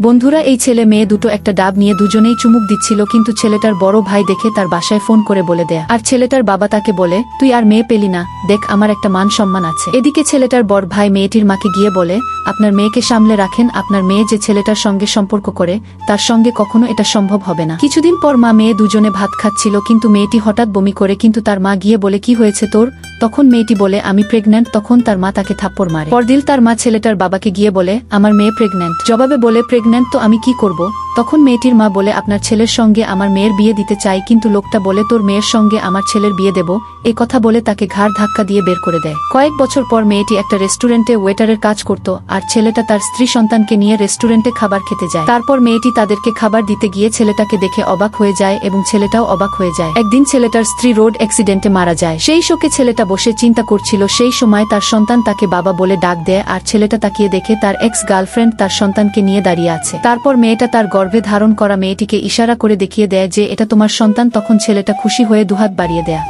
বন্ধুরা, এই ছেলে মেয়ে দুটো একটা ডাব নিয়ে দুজনেই চুমুক দিচ্ছিল, কিন্তু ছেলেটার বড় ভাই দেখে তার বাসায় ফোন করে বলে দেয়া। আর ছেলেটার বাবা তাকে বলে, তুই আর মেয়ে পেলি না, দেখ আমার একটা মান সম্মান আছে। এদিকে ছেলেটার বড় ভাই মেয়েটির মাকে গিয়ে বলে, আপনার মেয়েকে সামলে রাখেন, আপনার মেয়ে যে ছেলেটার সঙ্গে সম্পর্ক করে তার সঙ্গে কখনো এটা সম্ভব হবে না। কিছুদিন পর মা মেয়ে দুজনে ভাত খাচ্ছিল, কিন্তু মেয়েটি হঠাৎ বমি করে, কিন্তু তার মা গিয়ে বলে, কি হয়েছে তোর? তখন মেয়েটি বলে, আমি প্রেগন্যান্ট। তখন তার মা তাকে থাপ্পড় মারে। পরদিন তার মা ছেলেটার বাবাকে গিয়ে বলে, আমার মেয়ে প্রেগন্যান্ট। জবাবে বলে, প্রেগন্যান্ট তো আমি কি করব? তখন মেয়েটির মা বলে, আপনার ছেলের সঙ্গে আমার মেয়ের বিয়ে দিতে চাই। কিন্তু লোকটা বলে, তোর মেয়ের সঙ্গে আমার ছেলের বিয়ে দেব। এ কথা বলে তাকে ঘাড় ধাক্কা দিয়ে বের করে দেয়। কয়েক বছর পর মেয়েটি একটা রেস্টুরেন্টে ওয়েটারের কাজ করত, আর ছেলেটা তার স্ত্রী সন্তানকে নিয়ে রেস্টুরেন্টে খাবার খেতে যায়। তারপর মেয়েটি তাদেরকে খাবার দিতে গিয়ে ছেলেটাকে দেখে অবাক হয়ে যায়, এবং ছেলেটাও অবাক হয়ে যায়। একদিন ছেলেটার স্ত্রী রোড অ্যাক্সিডেন্টে মারা যায়। সেই শোকে ছেলেটা বসে চিন্তা করছিল। সেই সময় তার সন্তান তাকে বাবা বলে ডাক দেয়, আর ছেলেটা তাকিয়ে দেখে তার এক্স গার্লফ্রেন্ড তার সন্তানকে নিয়ে দাঁড়িয়ে আছে। তারপর মেয়েটা তার গর্ভে ধারণ করা মেয়েটিকে ইশারা করে দেখিয়ে দেয় যে এটা তোমার সন্তান। তখন ছেলেটা খুশি হয়ে দুহাত বাড়িয়ে দেয়।